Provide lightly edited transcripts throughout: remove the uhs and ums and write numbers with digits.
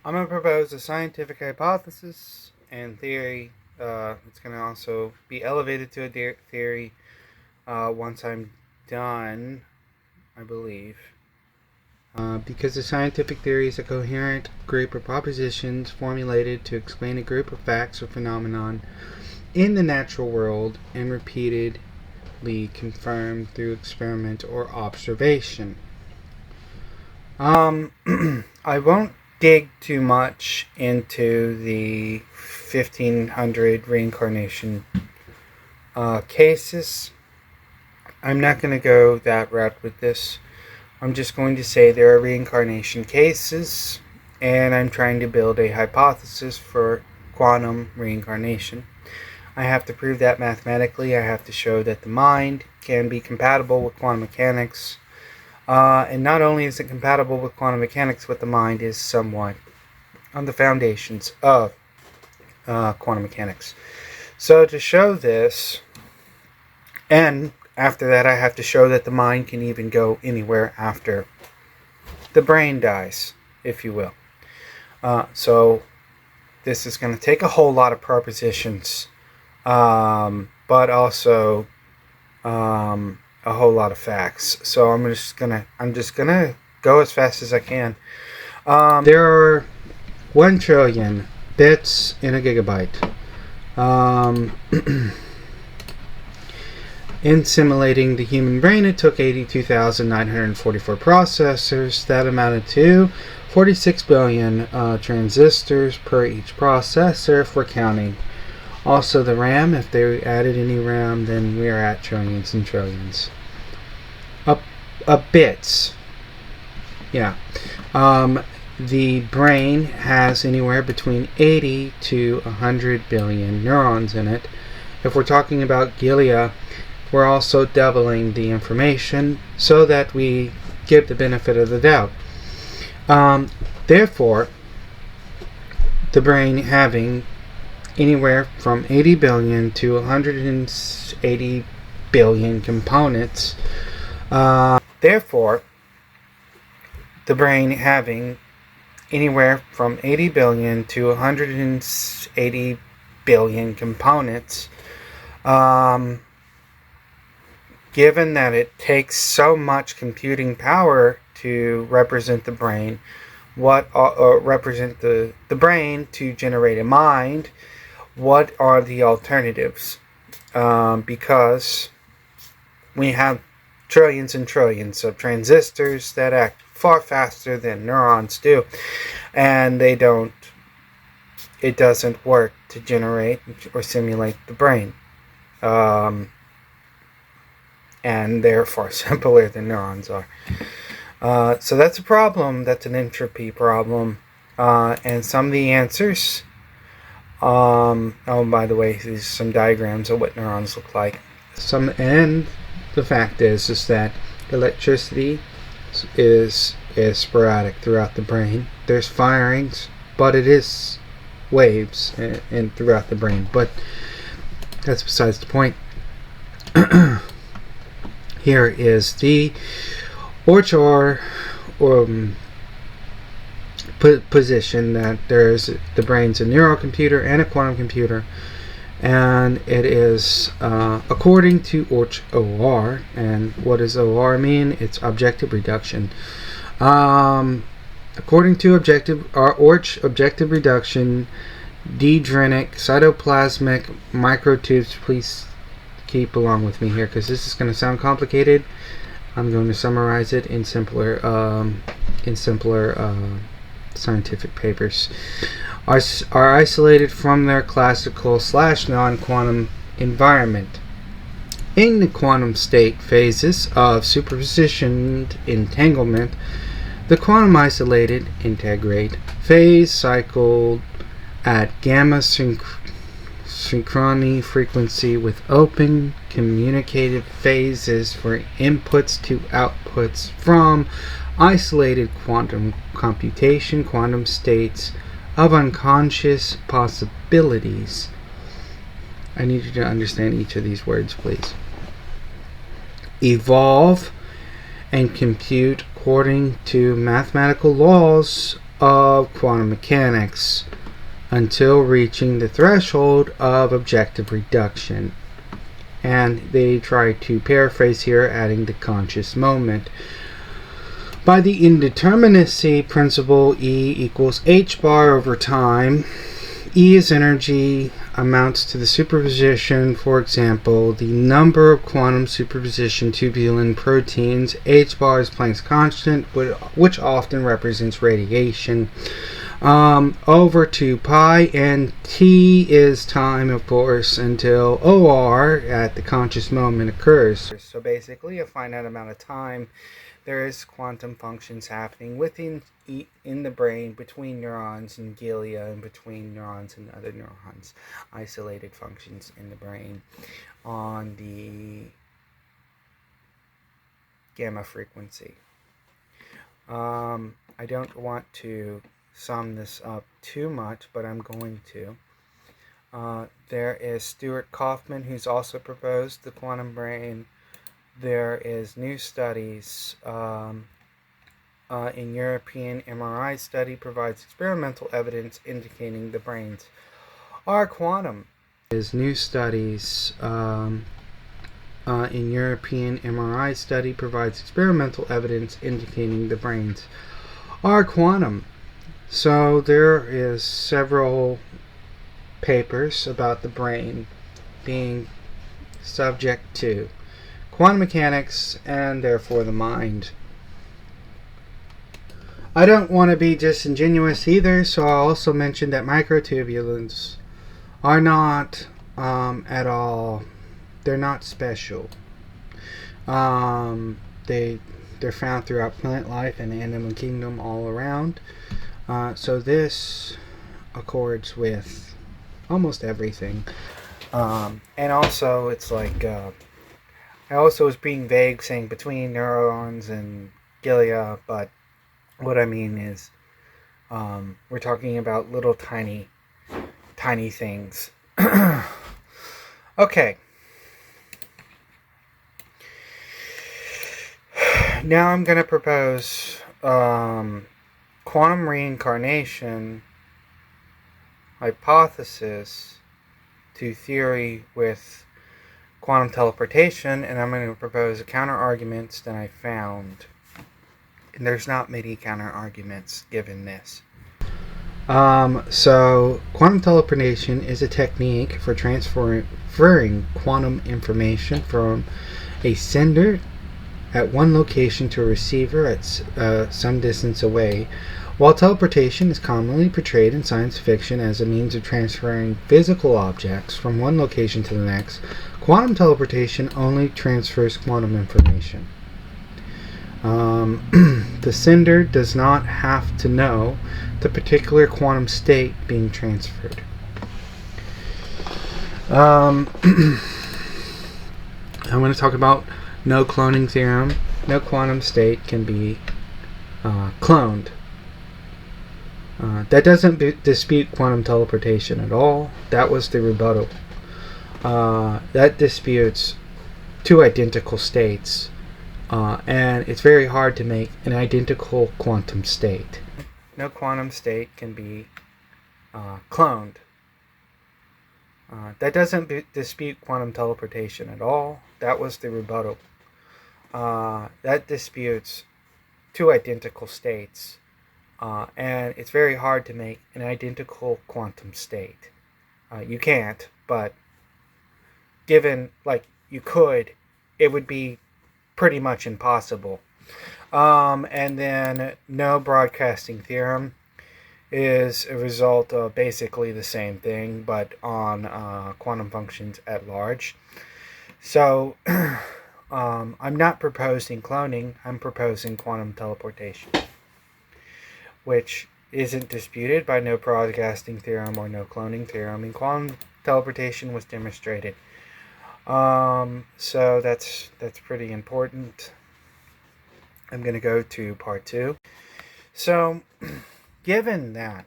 I'm going to propose a scientific hypothesis and theory. It's going to also be elevated to a theory once I'm done, I believe. Because the scientific theory is a coherent group of propositions formulated to explain a group of facts or phenomenon in the natural world and repeatedly confirmed through experiment or observation. I won't dig too much into the 1500 reincarnation cases. I'm not going to go that route with this. I'm just going to say there are reincarnation cases, and I'm trying to build a hypothesis for quantum reincarnation. I have to prove that mathematically. I have to show that the mind can be compatible with quantum mechanics. And not only is it compatible with quantum mechanics, but the mind is somewhat on the foundations of quantum mechanics. So to show this, and after that I have to show that the mind can even go anywhere after the brain dies, if you will. So this is going to take a whole lot of propositions, but also a whole lot of facts. So I'm just gonna go as fast as I can. There are 1 trillion bits in a gigabyte. In simulating the human brain, it took 82,944 processors. That amounted to 46 billion transistors per each processor if we're counting. Also the RAM, if they added any RAM, then we are at trillions and trillions. Bits. Yeah. The brain has anywhere between 80 to 100 billion neurons in it. If we're talking about glia, we're also doubling the information so that we give the benefit of the doubt. Therefore, the brain having anywhere from 80 billion to 180 billion components. Therefore, the brain having anywhere from 80 billion to 180 billion components, given that it takes so much computing power to represent the brain, represent the brain to generate a mind, what are the alternatives? Because we have trillions and trillions of transistors that act far faster than neurons do, and it doesn't work to generate or simulate the brain, and they're far simpler than neurons are. So that's a problem. That's an entropy problem, and some of the answers. By the way, these are some diagrams of what neurons look like. And the fact is that electricity is sporadic throughout the brain. There's firings, but it is waves and throughout the brain. But that's besides the point. Here is the position that there's the brain's a neural computer and a quantum computer, and it is according to OR. And what does OR mean? It's objective reduction. According to objective reduction, dendritic cytoplasmic microtubes. Please keep along with me here because this is going to sound complicated. I'm going to summarize it in simpler scientific papers. Are isolated from their classical / non-quantum environment. In the quantum state phases of superpositioned entanglement, the quantum isolated integrate phase cycled at gamma synchrony frequency with open communicative phases for inputs to outputs from isolated quantum computation, quantum states of unconscious possibilities. I need you to understand each of these words, please. Evolve and compute according to mathematical laws of quantum mechanics until reaching the threshold of objective reduction. And they try to paraphrase here, adding the conscious moment. By the indeterminacy principle, E equals h bar over time. E is energy, amounts to the superposition, for example, the number of quantum superposition tubulin proteins. H bar is Planck's constant, which often represents radiation, over 2 pi, and T is time, of course, until OR at the conscious moment occurs. So basically, a finite amount of time, there is quantum functions happening within in the brain, between neurons and glia, and between neurons and other neurons, isolated functions in the brain on the gamma frequency. I don't want to sum this up too much, but I'm going to. There is Stuart Kauffman, who's also proposed the quantum brain. There is new studies. In European MRI study provides experimental evidence indicating the brains are quantum. There's new studies. In European MRI study provides experimental evidence indicating the brains are quantum. So there is several papers about the brain being subject to quantum mechanics and therefore the mind. I don't want to be disingenuous either, so I'll also mention that microtubulins are not at all, they're not special. They're found throughout plant life and the animal kingdom all around. So this accords with almost everything. And also, it's like, I also was being vague saying between neurons and glia, but what I mean is, we're talking about little tiny things. Okay. Now I'm going to propose quantum reincarnation hypothesis to theory with quantum teleportation, and I'm going to propose counter arguments that I found. And there's not many counter arguments given this. So quantum teleportation is a technique for transferring quantum information from a sender at one location to a receiver at some distance away. While teleportation is commonly portrayed in science fiction as a means of transferring physical objects from one location to the next, quantum teleportation only transfers quantum information. The sender does not have to know the particular quantum state being transferred. I'm going to talk about no cloning theorem. No quantum state can be cloned. That doesn't dispute quantum teleportation at all. That was the rebuttal. That disputes two identical states. And it's very hard to make an identical quantum state. No quantum state can be cloned. That doesn't dispute quantum teleportation at all. That was the rebuttal. That disputes two identical states. And it's very hard to make an identical quantum state. You can't, but given, like, you could, it would be pretty much impossible. And then no broadcasting theorem is a result of basically the same thing, but on quantum functions at large. So I'm not proposing cloning, I'm proposing quantum teleportation, which isn't disputed by no broadcasting theorem or no cloning theorem, and quantum teleportation was demonstrated. So that's pretty important. I'm going to go to part 2. So, given that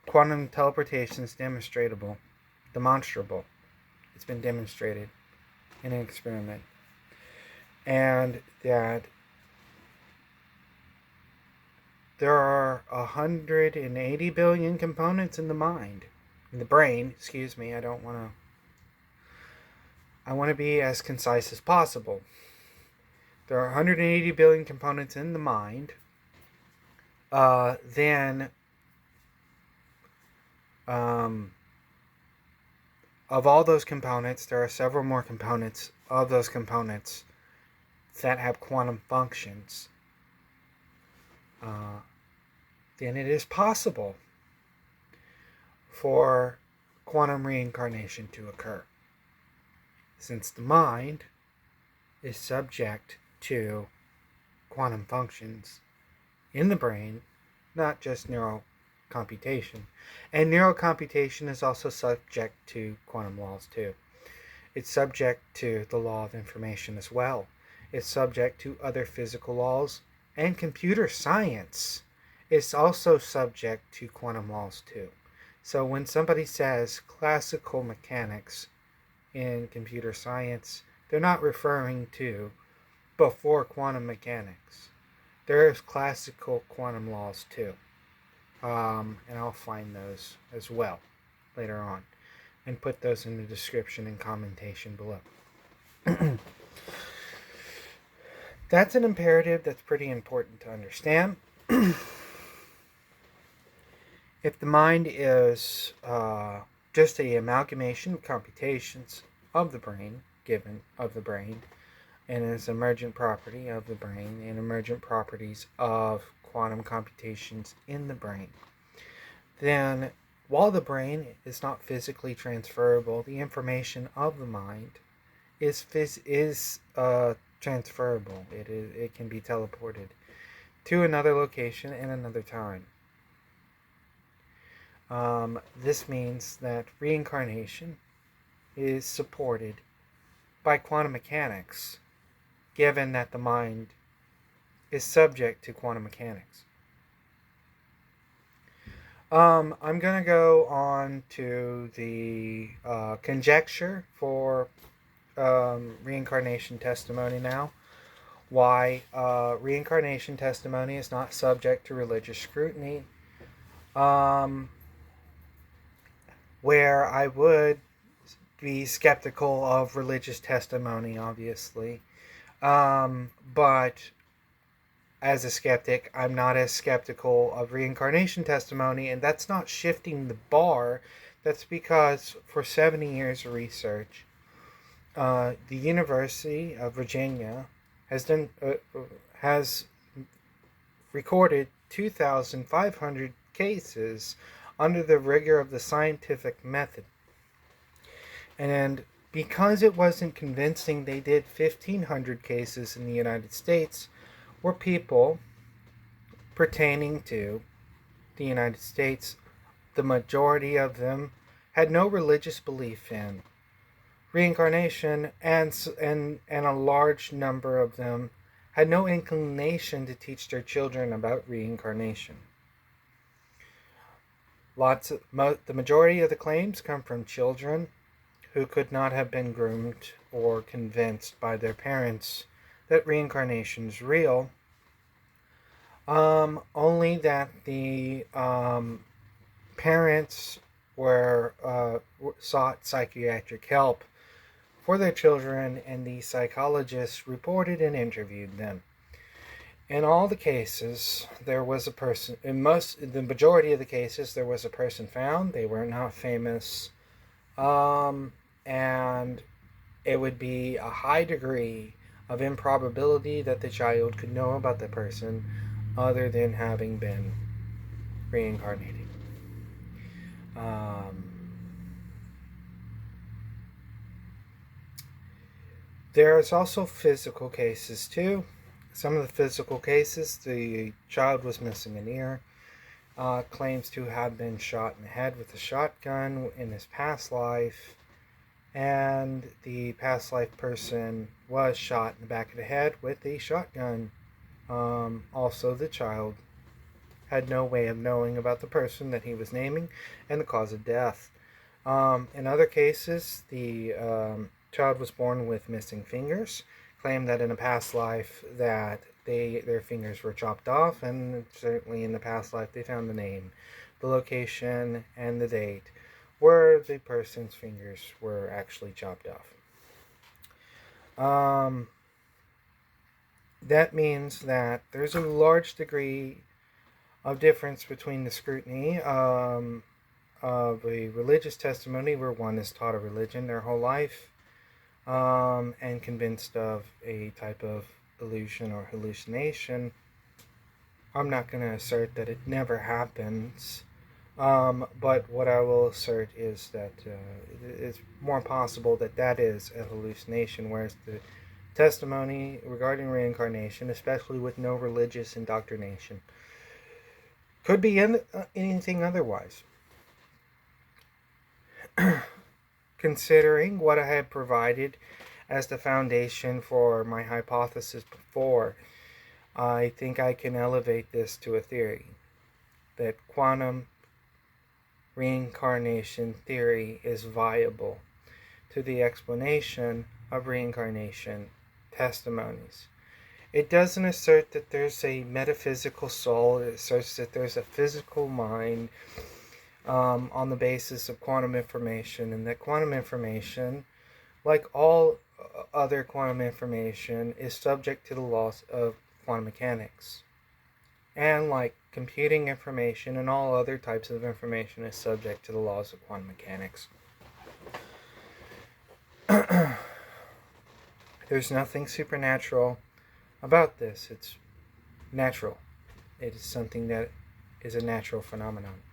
quantum teleportation is demonstrable, it's been demonstrated in an experiment, and that there are 180 billion components in the mind, in the brain. Excuse me. I want to be as concise as possible. There are 180 billion components in the mind. Then of all those components, there are several more components of those components that have quantum functions. Then it is possible for quantum reincarnation to occur, since the mind is subject to quantum functions in the brain, not just neural computation. And neural computation is also subject to quantum laws too. It's subject to the law of information as well. It's subject to other physical laws, and computer science is also subject to quantum laws too. So when somebody says classical mechanics in computer science, they're not referring to before quantum mechanics. There's classical quantum laws too. And I'll find those as well later on and put those in the description and commentation below. That's an imperative that's pretty important to understand. If the mind is just an amalgamation of computations of the brain, and its emergent property of the brain, and emergent properties of quantum computations in the brain, then while the brain is not physically transferable, the information of the mind is transferable. It can be teleported to another location and another time. This means that reincarnation is supported by quantum mechanics, given that the mind is subject to quantum mechanics. I'm going to go on to the conjecture for reincarnation testimony now. Why reincarnation testimony is not subject to religious scrutiny. Where I would be skeptical of religious testimony, obviously. But as a skeptic, I'm not as skeptical of reincarnation testimony, and that's not shifting the bar. That's because for 70 years of research, the University of Virginia has recorded 2,500 cases under the rigor of the scientific method. And because it wasn't convincing, they did 1,500 cases in the United States where people pertaining to the United States, the majority of them had no religious belief in reincarnation, and a large number of them had no inclination to teach their children about reincarnation. The majority of the claims come from children who could not have been groomed or convinced by their parents that reincarnation is real. Only that the parents sought psychiatric help for their children, and the psychologists reported and interviewed them. In all the cases, there was a person. The majority of the cases, there was a person found. They were not famous, and it would be a high degree of improbability that the child could know about the person other than having been reincarnated. There's also physical cases too. Some of the physical cases, the child was missing an ear, claims to have been shot in the head with a shotgun in his past life, and the past life person was shot in the back of the head with a shotgun. Also, the child had no way of knowing about the person that he was naming and the cause of death. In other cases, the child was born with missing fingers, claimed that in a past life that their fingers were chopped off, and certainly in the past life they found the name, the location, and the date where the person's fingers were actually chopped off. That means that there's a large degree of difference between the scrutiny of a religious testimony where one is taught a religion their whole life and convinced of a type of illusion or hallucination. I'm not going to assert that it never happens, but what I will assert is that it's more possible that that is a hallucination, whereas the testimony regarding reincarnation, especially with no religious indoctrination, could be anything otherwise. Considering what I have provided as the foundation for my hypothesis before, I think I can elevate this to a theory, that quantum reincarnation theory is viable to the explanation of reincarnation testimonies. It doesn't assert that there's a metaphysical soul. It asserts that there's a physical mind on the basis of quantum information, and that quantum information, like all other quantum information, is subject to the laws of quantum mechanics. And like computing information and all other types of information is subject to the laws of quantum mechanics. There's nothing supernatural about this. It's natural. It is something that is a natural phenomenon.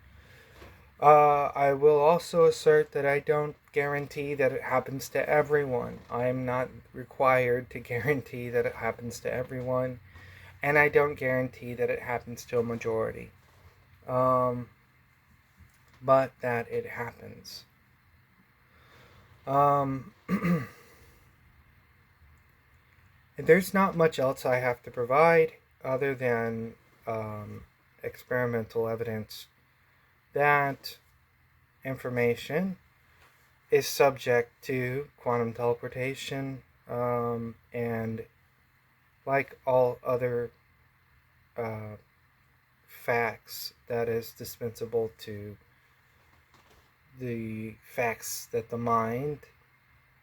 I will also assert that I don't guarantee that it happens to everyone. I am not required to guarantee that it happens to everyone, and I don't guarantee that it happens to a majority. But that it happens. There's not much else I have to provide other than experimental evidence that information is subject to quantum teleportation, and like all other facts, that is dispensable to the facts that the mind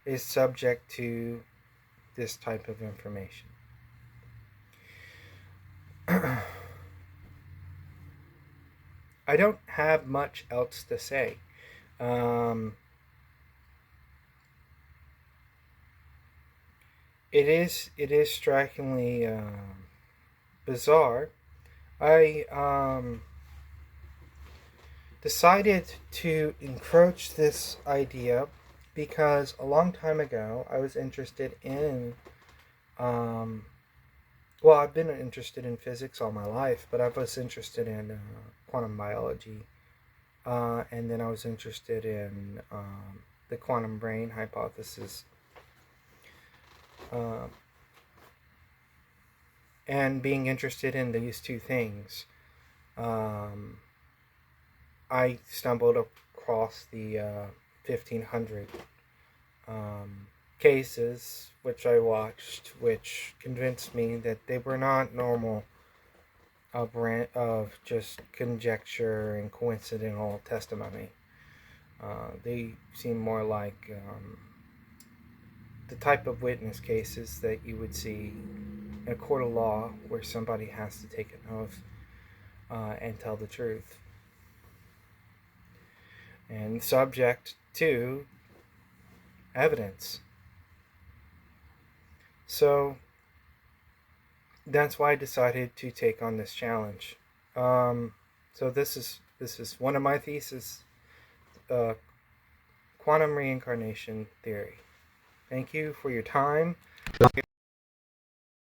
is subject to this type of information. I don't have much else to say. It is strikingly bizarre. I decided to encroach this idea because a long time ago I was interested in well, I've been interested in physics all my life, but I was interested in quantum biology, and then I was interested in the quantum brain hypothesis, and being interested in these two things, I stumbled across the 1500 cases which I watched, which convinced me that they were not normal of just conjecture and coincidental testimony. They seem more like the type of witness cases that you would see in a court of law where somebody has to take an oath and tell the truth, and subject to evidence. So that's why I decided to take on this challenge. So this is one of my theses, quantum reincarnation theory. Thank you for your time.